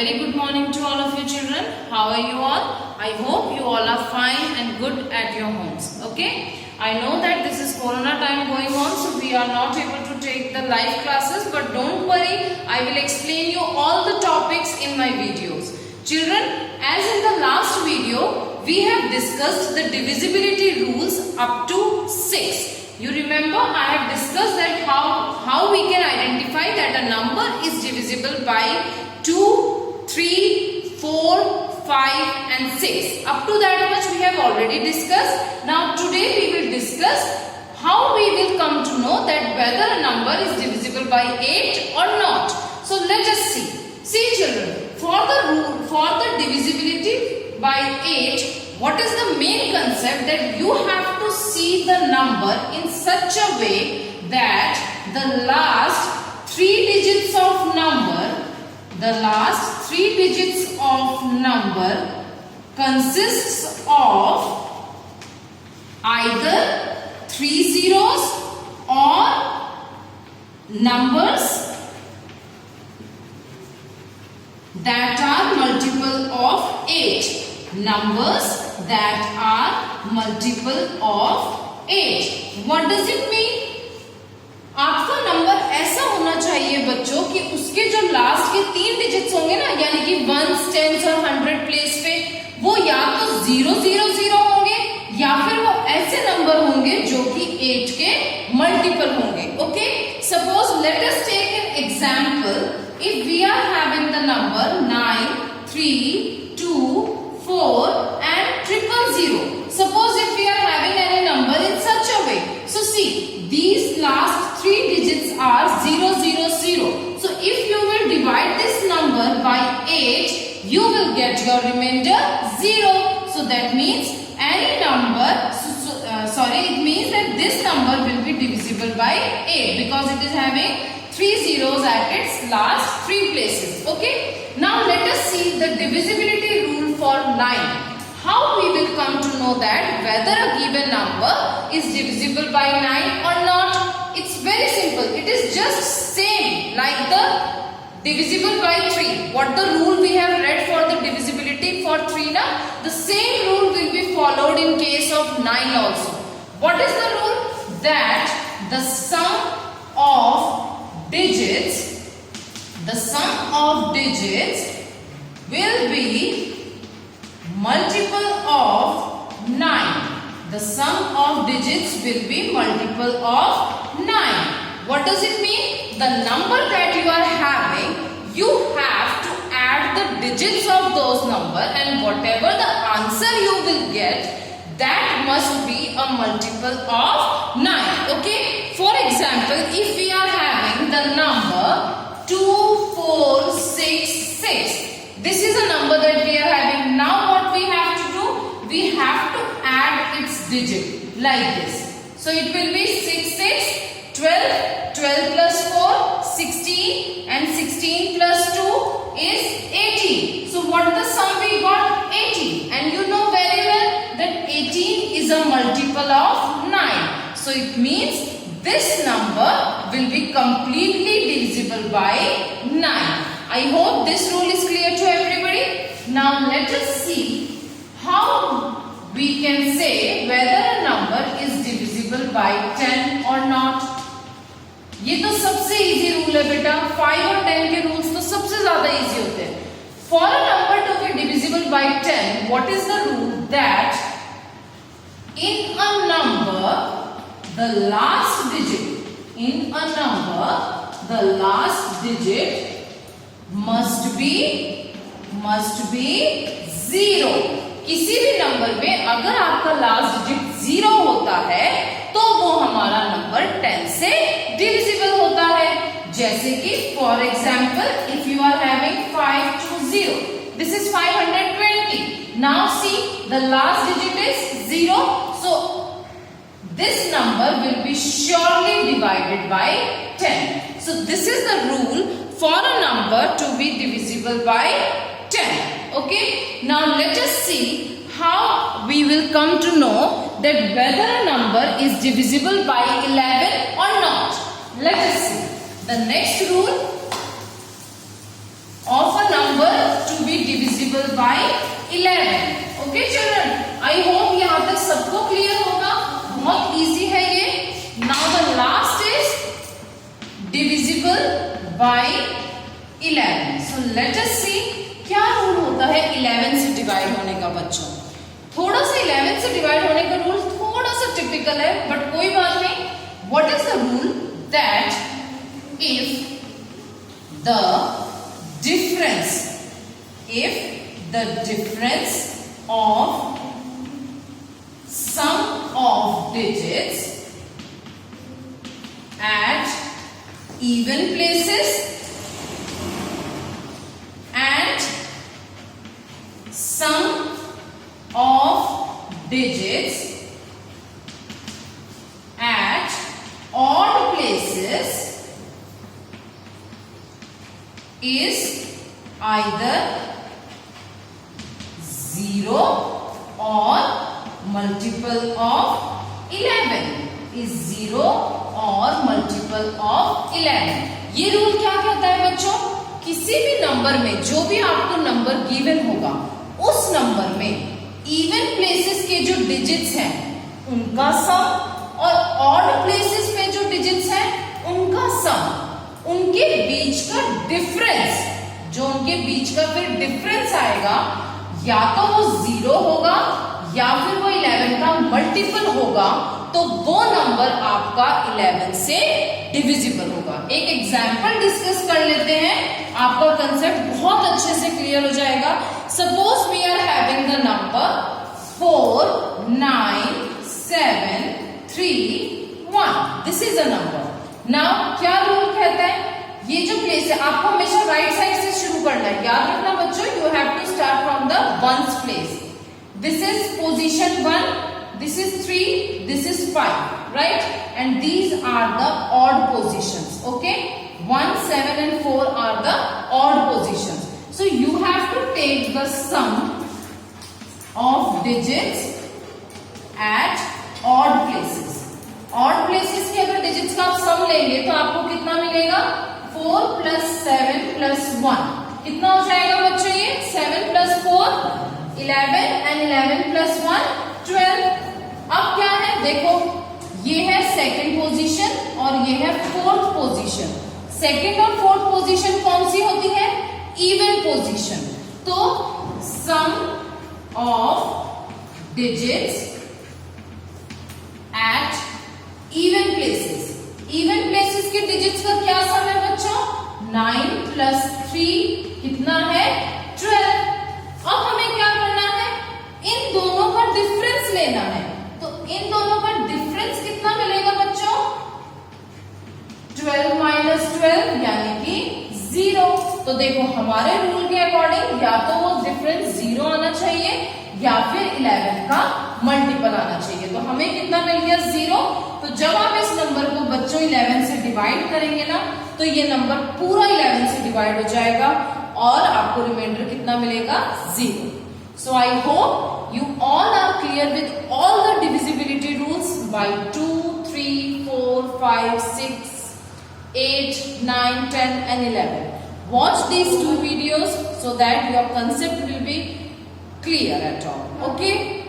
very good morning to all of you children. How are you all? I hope you all are fine and good at your homes. Okay? I know that this is Corona time going on, so we are not able to take the live classes, but don't worry, I will explain you all the topics in my videos. Children, as in the last video, we have discussed the divisibility rules up to 6. You remember I have discussed that how we can identify that a number is divisible by 2, 3, 4, 5 and 6. Up to that much we have already discussed. Now today we will discuss how we will come to know that whether a number is divisible by 8 or not. So let us see. See children, for the divisibility by 8, what is the main concept? That you have to see the number in such a way that the last 3 digits of number consists of either 3 zeros or numbers that are multiple of 8. Numbers that are multiple of 8. What does it mean? आपका number ऐसा होना चाहिए बच्चों कि उसके जो last के 3 digits होंगे ना, यानी कि 1s, 10s और 100 प्लेस पे, वो या तो 000 होंगे या फिर वो ऐसे नंबर होंगे जो कि 8 के मल्टीपल होंगे. Okay, suppose let us take an example. If we are having the number 9, 3, 2, 4 and 000. Suppose if we are having any number in such a way. So see, these last 3 digits are 000. So if you will divide this number by 8, you will get your remainder 0. So that means any number, it means that this number will be divisible by 8 because it is having 3 zeros at its last 3 places. Okay. Now let us see the divisibility rule for 9. How we will come to know that whether a given number is divisible by 9 or not? It's very simple. It is just same like the divisible by 3. What the rule we have read for the divisibility for 3 now? The same rule will be followed in case of 9 also. What is the rule? That the sum of digits will be multiple of 9. The sum of digits will be multiple of 9. What does it mean? The number that you are having, you have to add the digits of those numbers, and whatever the answer you will get, that must be a multiple of 9. Okay? For example, if we are having the number 2466. This is a number that we are having. Now what we have to do? We have to add its digit like this. So it will be 6, 6, 12, 12 plus 4, 16 and 16 plus 2 is 18. So what the sum we got? 18. And you know very well that 18 is a multiple of 9. So it means this number will be completely divisible by 9. I hope this rule is clear to everybody. Now let us see how we can say whether a number is divisible by 10 or not. ये तो सबसे easy rule है बेटा. 5 और 10 के rules तो सबसे ज्यादा इजी होते हैं. For a number to be divisible by 10, what is the rule? That in a number, the last digit must be 0. किसी भी नंबर में अगर आपका लास्ट डिजिट 0 होता है तो वो हमारा नंबर 10 से डिविजिबल होता है. जैसे कि for example if you are having 520, this is 520. Now see the last digit is 0. So this number will be surely divided by 10. So this is the rule for a number to be divisible by 10. Okay. Now let us see how we will come to know that whether a number is divisible by 11 or not. Let us see. The next rule of a number be divisible by 11. Okay children, I hope यहाँ तक सबको clear होगा. बहुत easy है ये. Now the last is divisible by 11. So let us see क्या rule होता है 11 से डिवाइड होने का बच्चों. थोड़ा सा 11 से डिवाइड होने का रूल थोड़ा सा टिपिकल है, बट कोई बात नहीं. What is the rule? That if the difference of sum of digits at even places and sum of digits at odd places is either 0 or multiple of 11. Is 0 or multiple of 11. ये rule क्या कहता है बच्चों? किसी भी number में जो भी आपको नंबर गिवन होगा उस नंबर में इवन प्लेसेस के जो डिजिट्स हैं उनका सम और ऑड प्लेसेस पे जो डिजिट्स हैं उनका सम, उनके बीच का डिफरेंस, जो उनके बीच का फिर डिफरेंस आएगा या तो वो 0 होगा या फिर वो 11 का मल्टीपल होगा, तो वो नंबर आपका 11 से डिविजिबल होगा. एक एग्जांपल डिस्कस कर लेते हैं, आपका कंसेप्ट बहुत अच्छे से क्लियर हो जाएगा. Suppose we are having the number 4 9 7 3 1. This is a number. Now क्या रूल कहता है? ये जो प्लेस है आपको हमेशा राइट साइड से शुरू करना है. याद रखना बच्चों, you have to start from the ones place. This is position 1, this is 3, this is 5, right? And these are the odd positions. Okay, 1 7 and 4 are the odd positions. So you have to take the sum of digits at odd places. Odd places के अगर digits का आप sum लेंगे तो आपको कितना मिलेगा? 4 plus 7 plus 1. कितना हो जाएगा बच्चों ये? 7 plus 4 11 and 11 plus 1 12. अब क्या है देखो, ये है सेकंड पोजीशन और ये है फोर्थ पोजीशन. सेकंड और फोर्थ पोजीशन कौन सी होती है? Even position. तो sum of digits at even places. Even places के डिजिट्स का क्या सम है बच्चों? 9 plus 3 कितना है? 12. अब हमें क्या करना है? इन दोनों का डिफरेंस लेना है. तो इन दोनों का डिफरेंस कितना मिलेगा बच्चों? 12 minus 12 यानी कि 0. तो देखो हमारे रूल के अकॉर्डिंग या तो वो डिफरेंस 0 आना चाहिए या फिर 11 का मल्टीपल आना चाहिए. तो हमें कितना मिल गया? 0. तो जब आप इस नंबर को बच्चों 11 से डिवाइड करेंगे ना, तो ये नंबर पूरा 11 से डिवाइड हो जाएगा और आपको रिमाइंडर कितना मिलेगा? 0. So I hope you all are clear with all the divisibility rules by 2, 3, 4, 5, 6, 8, 9, 10 and 11. Watch these two videos so that your concept will be clear at all. Okay?